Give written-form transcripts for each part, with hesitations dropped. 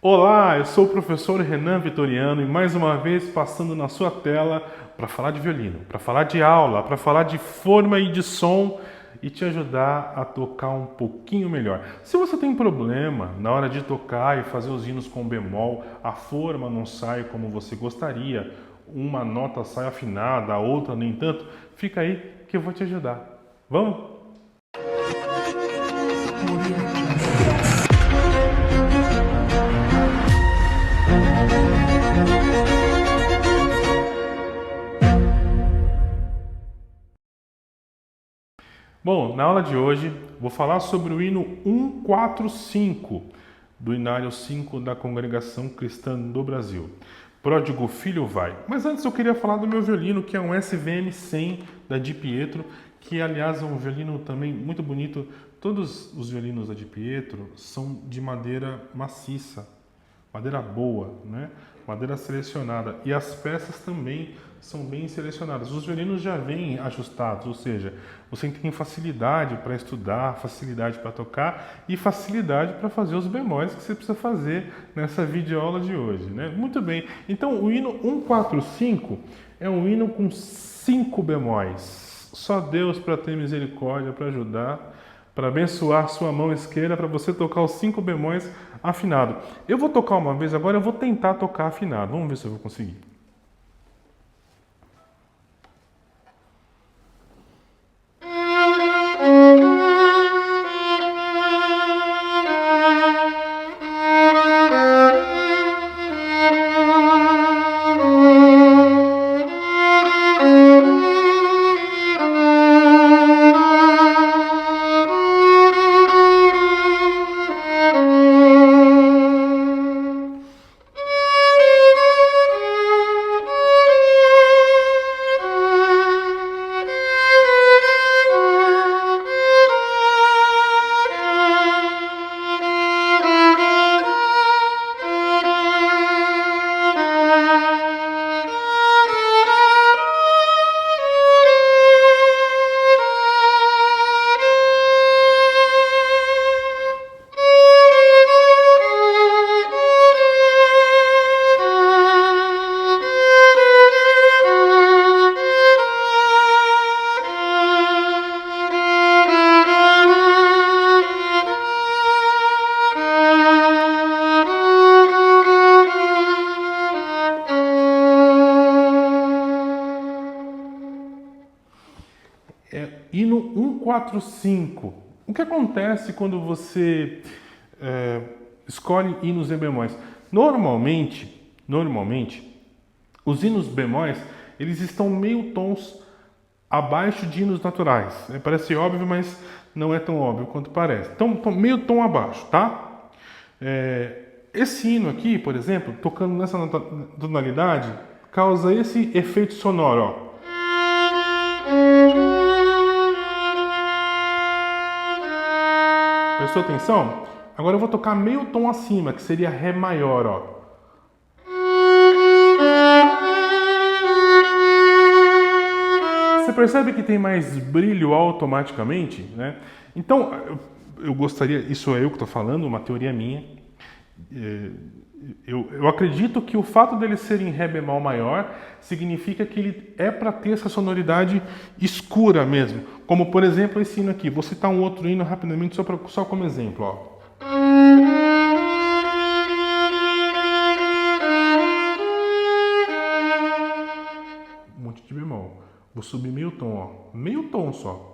Olá, eu sou o professor Renan Vitoriano e mais uma vez passando na sua tela para falar de violino, para falar de aula, para falar de forma e de som e te ajudar a tocar um pouquinho melhor. Se você tem problema na hora de tocar e fazer os hinos com bemol, a forma não sai como você gostaria, uma nota sai afinada, a outra nem tanto, fica aí que eu vou te ajudar. Vamos? Bom, na aula de hoje vou falar sobre o hino 145 do Inário 5 da Congregação Cristã do Brasil. Pródigo Filho vai. Mas antes eu queria falar do meu violino, que é um SVM 100 da Di Pietro, que aliás é um violino também muito bonito. Todos os violinos da Di Pietro são de madeira maciça, madeira boa, né? Madeira selecionada. E as peças também são bem selecionadas. Os violinos já vêm ajustados, ou seja, você tem facilidade para estudar, facilidade para tocar e facilidade para fazer os bemóis que você precisa fazer nessa videoaula de hoje, né? Muito bem. Então, o hino 145 é um hino com 5 bemóis. Só Deus para ter misericórdia, para ajudar, para abençoar sua mão esquerda, para você tocar os 5 bemóis afinado. Eu vou tocar uma vez agora, eu vou tentar tocar afinado. Vamos ver se eu vou conseguir. Hino 145. O que acontece quando você escolhe hinos em bemóis? Normalmente, os hinos bemóis, eles estão meio tons abaixo de hinos naturais. Parece óbvio, mas não é tão óbvio quanto parece. Então, meio tom abaixo, tá? Esse hino aqui, por exemplo, tocando nessa tonalidade, causa esse efeito sonoro, ó. Prestou atenção? Agora eu vou tocar meio tom acima, que seria Ré maior, ó. Você percebe que tem mais brilho automaticamente, né? Então, eu gostaria, isso é eu que estou falando, uma teoria minha. Eu acredito que o fato dele ser em Ré bemol maior significa que ele é para ter essa sonoridade escura mesmo. Como, por exemplo, esse hino aqui. Vou citar um outro hino rapidamente, só como exemplo, ó. Um monte de bemol. Vou subir meio tom, ó. Meio tom só.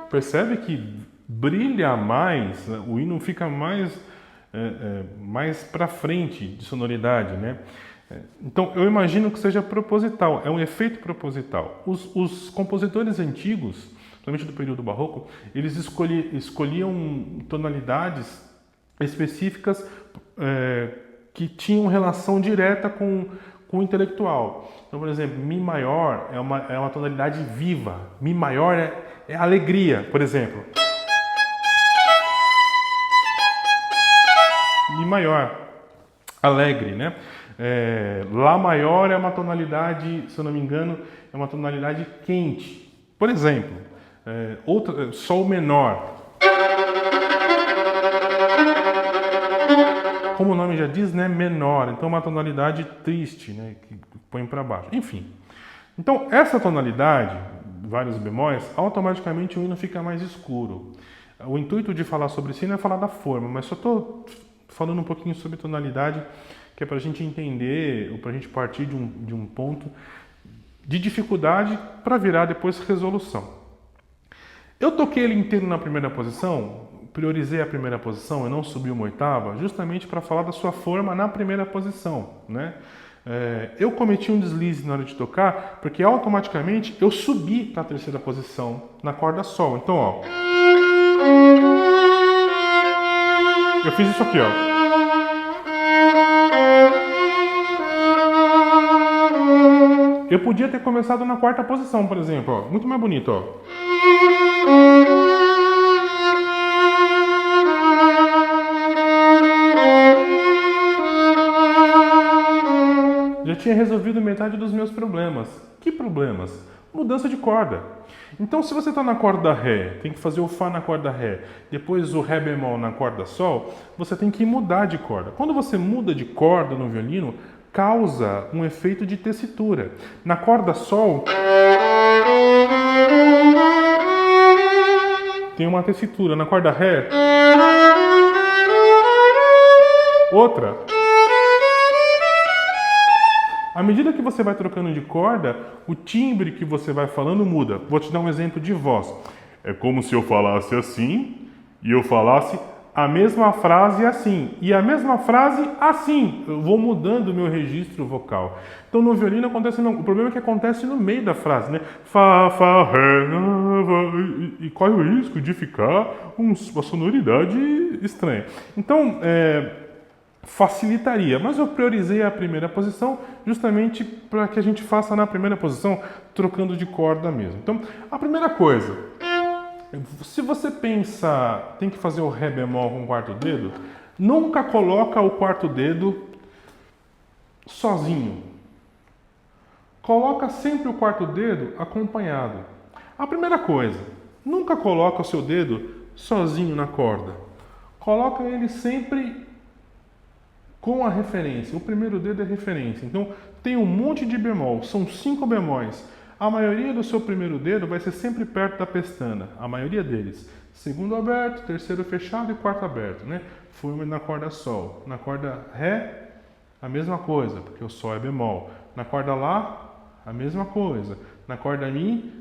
Percebe que brilha mais, o hino fica mais para frente de sonoridade, né? Então, eu imagino que seja proposital, é um efeito proposital. Os compositores antigos, principalmente do período barroco, eles escolhiam tonalidades específicas que tinham relação direta com o intelectual. Então, por exemplo, Mi maior é uma tonalidade viva. Mi maior é alegria, por exemplo. Mi maior, alegre, né? Lá maior é uma tonalidade, se eu não me engano, é uma tonalidade quente. Por exemplo, Sol menor. Como o nome já diz, né, menor. Então, uma tonalidade triste, né, que põe para baixo. Enfim. Então, essa tonalidade, vários bemóis, automaticamente o hino fica mais escuro. O intuito de falar sobre isso não é falar da forma, mas só estou falando um pouquinho sobre tonalidade, que é para a gente entender, ou para a gente partir de um ponto de dificuldade para virar depois resolução. Eu toquei ele inteiro na primeira posição, priorizei a primeira posição e não subi uma oitava, justamente para falar da sua forma na primeira posição, né? Eu cometi um deslize na hora de tocar, porque automaticamente eu subi para a terceira posição na corda Sol. Então, ó, eu fiz isso aqui, ó. Eu podia ter começado na quarta posição, por exemplo, ó, muito mais bonito, ó. Já tinha resolvido metade dos meus problemas. Que problemas? Mudança de corda. Então, se você está na corda Ré, tem que fazer o Fá na corda Ré, depois o Ré bemol na corda Sol, você tem que mudar de corda. Quando você muda de corda no violino, causa um efeito de tessitura. Na corda Sol, tem uma tessitura. Na corda Ré, outra. À medida que você vai trocando de corda, o timbre que você vai falando muda. Vou te dar um exemplo de voz. É como se eu falasse assim e eu falasse a mesma frase assim e a mesma frase assim. Eu vou mudando o meu registro vocal. Então no violino acontece não. O problema é que acontece no meio da frase, né? Fá, fá, ré, e corre o risco de ficar uma sonoridade estranha. Então, facilitaria, mas eu priorizei a primeira posição justamente para que a gente faça na primeira posição trocando de corda mesmo. Então, a primeira coisa, se você pensa, tem que fazer o Ré bemol com o quarto dedo, nunca coloca o quarto dedo sozinho. Coloca sempre o quarto dedo acompanhado. A primeira coisa, nunca coloca o seu dedo sozinho na corda. Coloca ele sempre com a referência. O primeiro dedo é referência. Então, tem um monte de bemol, são 5 bemóis. A maioria do seu primeiro dedo vai ser sempre perto da pestana, a maioria deles. Segundo aberto, terceiro fechado e quarto aberto, né? Fui na corda Sol. Na corda Ré, a mesma coisa, porque o Sol é bemol. Na corda Lá, a mesma coisa. Na corda Mi,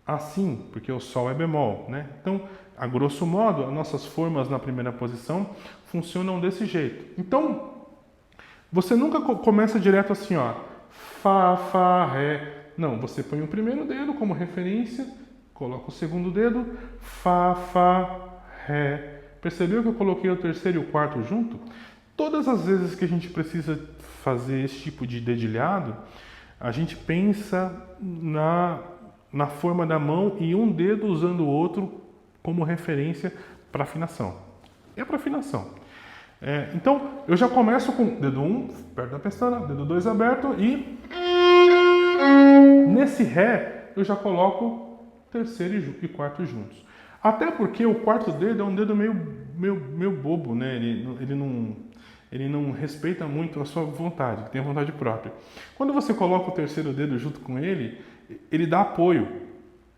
assim, porque o Sol é bemol, né? Então, a grosso modo, as nossas formas na primeira posição funcionam desse jeito. Então, você nunca começa direto assim, ó, Fá, Fá, Ré. Não, você põe o primeiro dedo como referência, coloca o segundo dedo, Fá, Fá, Ré. Percebeu que eu coloquei o terceiro e o quarto junto? Todas as vezes que a gente precisa fazer esse tipo de dedilhado, a gente pensa na forma da mão e um dedo usando o outro como referência para afinação. É para afinação. Então, eu já começo com dedo 1 perto da pestana, dedo 2 aberto e nesse Ré eu já coloco terceiro e quarto juntos. Até porque o quarto dedo é um dedo meio bobo, né? Ele não respeita muito a sua vontade, tem a vontade própria. Quando você coloca o terceiro dedo junto com ele, ele dá apoio.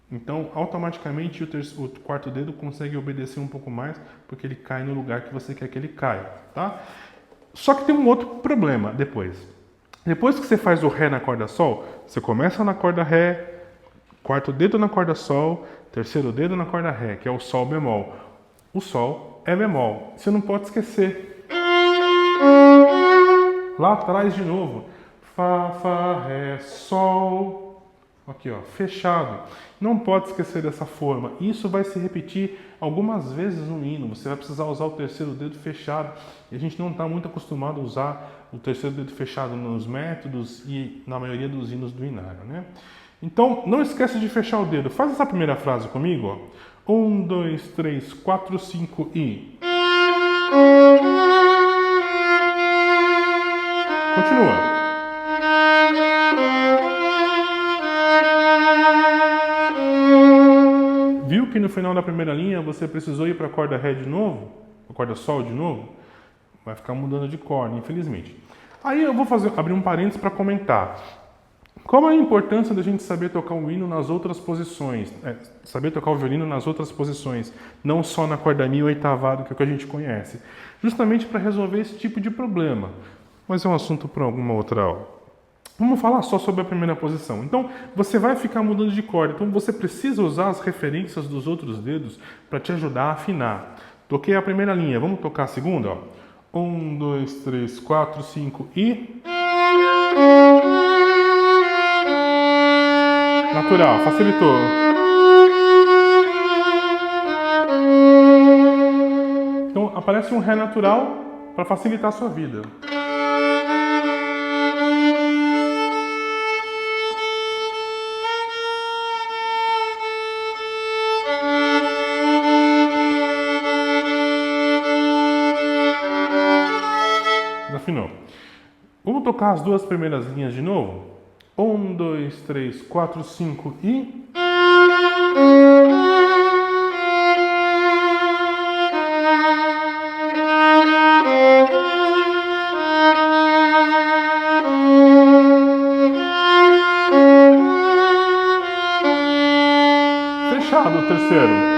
Então, automaticamente, o quarto dedo consegue obedecer um pouco mais, porque ele cai no lugar que você quer que ele caia, tá? Só que tem um outro problema depois. Depois que você faz o Ré na corda Sol, você começa na corda Ré, quarto dedo na corda Sol, terceiro dedo na corda Ré, que é o Sol bemol. O Sol é bemol. Você não pode esquecer. Lá atrás de novo. Fá, Fá, Ré, Sol. Aqui, ó, fechado. Não pode esquecer dessa forma. Isso vai se repetir algumas vezes no hino. Você vai precisar usar o terceiro dedo fechado. E a gente não está muito acostumado a usar o terceiro dedo fechado nos métodos e na maioria dos hinos do inário, né? Então, não esquece de fechar o dedo. Faz essa primeira frase comigo, ó. 1, 2, 3, 4, 5 e... Continua. viu que no final da primeira linha você precisou ir para a corda Ré de novo? A corda Sol de novo? Vai ficar mudando de corda, infelizmente. Aí eu vou abrir um parênteses para comentar. Qual é a importância da gente saber tocar o hino nas outras posições? Saber tocar o violino nas outras posições, não só na corda Mi oitavado, que é o que a gente conhece. Justamente para resolver esse tipo de problema. Mas é um assunto para alguma outra aula. Vamos falar só sobre a primeira posição. Então, você vai ficar mudando de corda. Então, você precisa usar as referências dos outros dedos para te ajudar a afinar. Toquei a primeira linha. Vamos tocar a segunda? Ó. 1, 2, 3, 4, 5 e... Natural, facilitou. Então, aparece um Ré natural para facilitar a sua vida. Desafinou. Vamos tocar as duas primeiras linhas de novo? 1, 2, 3, 4, 5 e... Fechado o terceiro.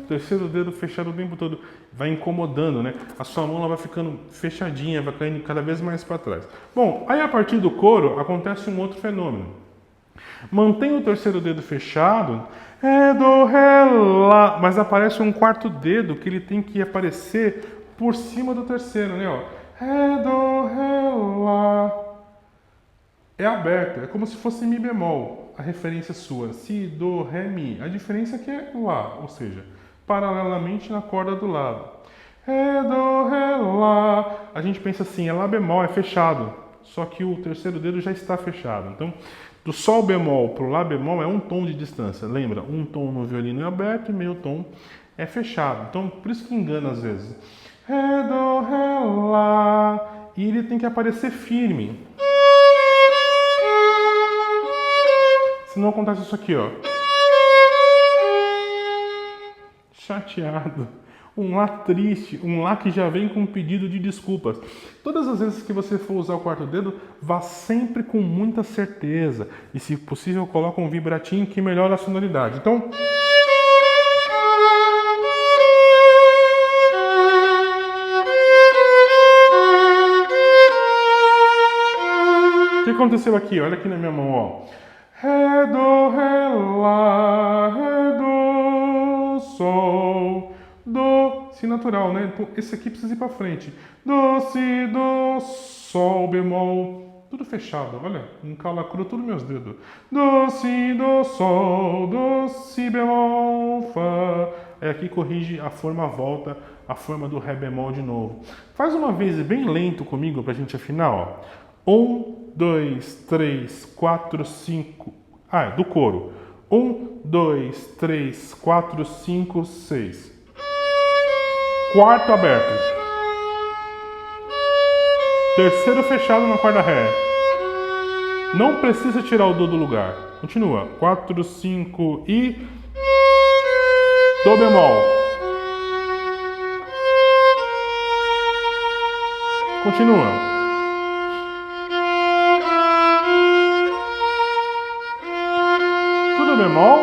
Terceiro dedo fechado o tempo todo, vai incomodando, né? A sua mão ela vai ficando fechadinha, vai caindo cada vez mais para trás. Bom, aí a partir do coro acontece um outro fenômeno. Mantém o terceiro dedo fechado, Ré, Dó, Ré, Lá, mas aparece um quarto dedo que ele tem que aparecer por cima do terceiro, né? Ó, Ré, Dó, Ré, Lá. É aberto, é como se fosse Mi bemol, a referência sua. Si, Dó, Ré, Mi. A diferença é que é Lá, ou seja, paralelamente na corda do lado. Ré, Dó, Ré, Lá. A gente pensa assim, é Lá bemol, é fechado. Só que o terceiro dedo já está fechado. Então, do Sol bemol para o Lá bemol é um tom de distância. Lembra? Um tom no violino é aberto e meio tom é fechado. Então, por isso que engana às vezes. Ré, Dó, Ré, Lá. E ele tem que aparecer firme. Senão acontece isso aqui, ó. Chateado, um Lá triste, um Lá que já vem com um pedido de desculpas. Todas as vezes que você for usar o quarto dedo, vá sempre com muita certeza. E se possível, coloque um vibratinho que melhora a sonoridade. Então... O que aconteceu aqui? Olha aqui na minha mão, ó. Ré, Dó, Ré, Lá, Ré, Dó, Sol, Dó, Si natural, né? Então, esse aqui precisa ir para frente. Dó, Si, Dó, Sol, bemol, tudo fechado, olha, um calacru, tudo meus dedos. Dó, Si, Dó, Sol, Dó, Si, bemol, Fá. Aí aqui corrige a forma volta, a forma do Ré bemol de novo. Faz uma vez bem lento comigo pra gente afinar, ó. 1, 2, 3, 4, 5. Do coro. 1, 2, 3, 4, 5, 6. Quarto aberto. Terceiro fechado na corda Ré. Não precisa tirar o Dó do lugar. Continua. 4, 5 e... Dó bemol. Continua. Tudo bemol.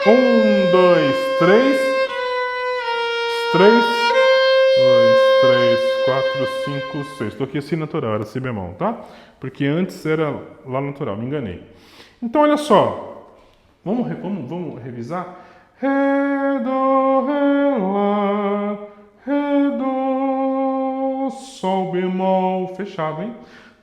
Um, dois, três. 3, 2, 3, 4, 5, 6. Estou aqui assim natural, era Si bemol, tá? Porque antes era Lá natural, me enganei. Então, olha só. Vamos revisar? Ré, Dó, Ré, Lá, Ré, Dó, Sol bemol, fechado, hein?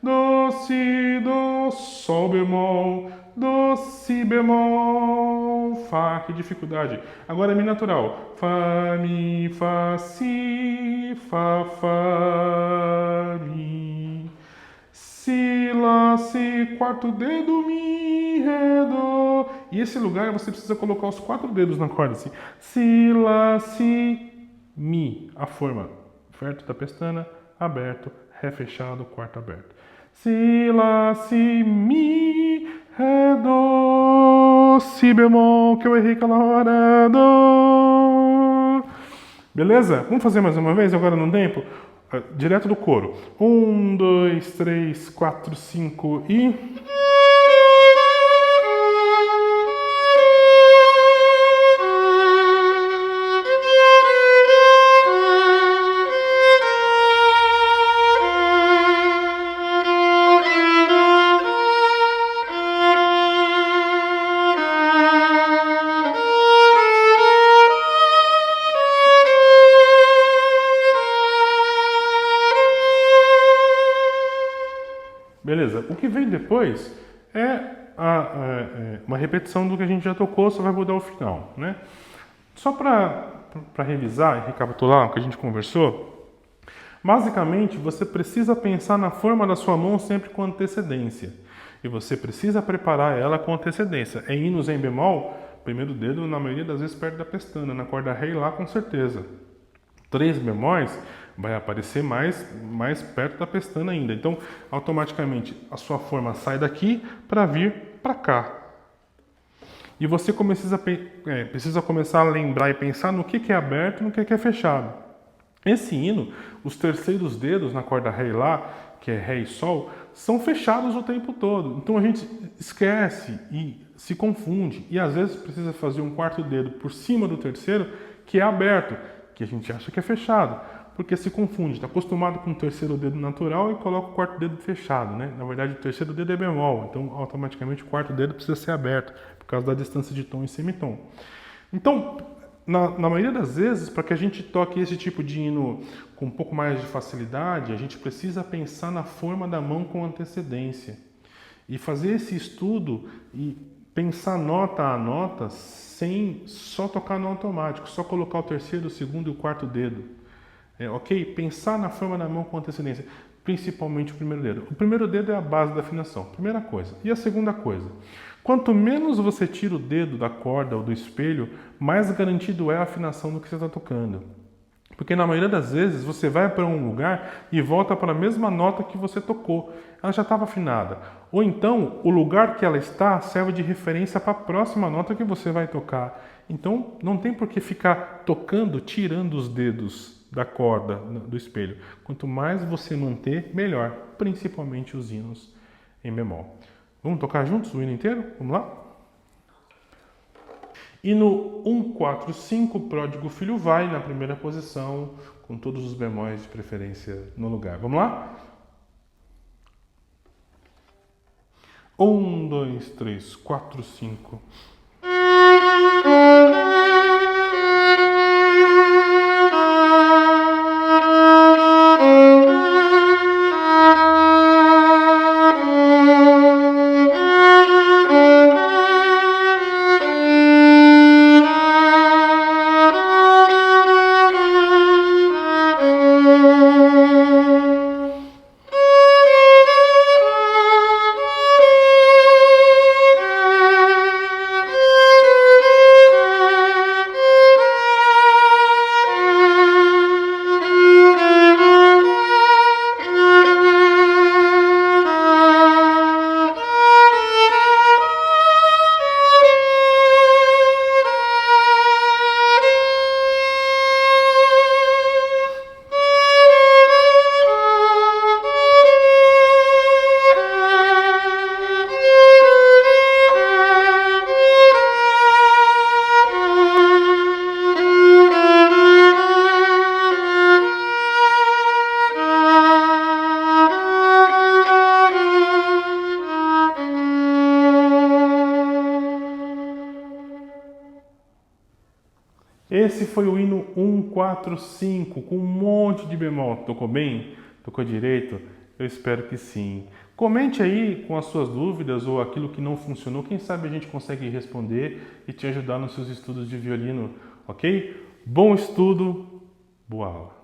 Dó, Si, Dó, Sol bemol, Dó, Si bemol, Fá, que dificuldade. Agora é Mi natural. Fá, Mi, Fá, Si, Fá, Fá, Mi. Si, Lá, Si, quarto dedo, Mi, Ré, Dó. E esse lugar você precisa colocar os 4 dedos na corda, assim. Si, Lá, Si, Mi, a forma. certo? Da pestana, aberto, ré fechado, quarto aberto. Si, lá, si, mi, ré, dó, si bemol, que eu errei aquela hora, dó. Beleza? Vamos fazer mais uma vez agora no tempo? Direto do coro. 1, 2, 3, 4, 5 e... Beleza, o que vem depois é uma repetição do que a gente já tocou, só vai mudar o final, né? Só para revisar e recapitular o que a gente conversou, basicamente você precisa pensar na forma da sua mão sempre com antecedência. E você precisa preparar ela com antecedência. Em hinos em bemol, primeiro dedo na maioria das vezes perto da pestana, na corda ré e lá com certeza. 3 bemóis vai aparecer mais perto da pestana ainda. Então, automaticamente, a sua forma sai daqui para vir para cá. E você precisa começar a lembrar e pensar no que é aberto e no que é fechado. Esse hino, os terceiros dedos na corda ré e lá, que é ré e sol, são fechados o tempo todo. Então, a gente esquece e se confunde. E, às vezes, precisa fazer um quarto dedo por cima do terceiro, que é aberto, que a gente acha que é fechado, porque se confunde, está acostumado com o terceiro dedo natural e coloca o quarto dedo fechado, né? Na verdade, o terceiro dedo é bemol, então automaticamente o quarto dedo precisa ser aberto, por causa da distância de tom e semitom. Então, na maioria das vezes, para que a gente toque esse tipo de hino com um pouco mais de facilidade, a gente precisa pensar na forma da mão com antecedência. E fazer esse estudo e pensar nota a nota sem só tocar no automático, só colocar o terceiro, o segundo e o quarto dedo. Ok? Pensar na forma da mão com antecedência, principalmente o primeiro dedo. O primeiro dedo é a base da afinação, primeira coisa. E a segunda coisa, quanto menos você tira o dedo da corda ou do espelho, mais garantido é a afinação do que você está tocando. Porque na maioria das vezes você vai para um lugar e volta para a mesma nota que você tocou. Ela já estava afinada. Ou então, o lugar que ela está serve de referência para a próxima nota que você vai tocar. Então, não tem por que ficar tocando, tirando os dedos da corda, do espelho. Quanto mais você manter, melhor. Principalmente os hinos em bemol. Vamos tocar juntos o hino inteiro? Vamos lá? Hino 1, 4, 5, Pródigo Filho vai na primeira posição, com todos os bemóis de preferência no lugar. Vamos lá? 1, 2, 3, 4, 5. Esse foi o hino 1, 4, 5, com um monte de bemol. Tocou bem? Tocou direito? Eu espero que sim. Comente aí com as suas dúvidas ou aquilo que não funcionou. Quem sabe a gente consegue responder e te ajudar nos seus estudos de violino, ok? Bom estudo, boa aula.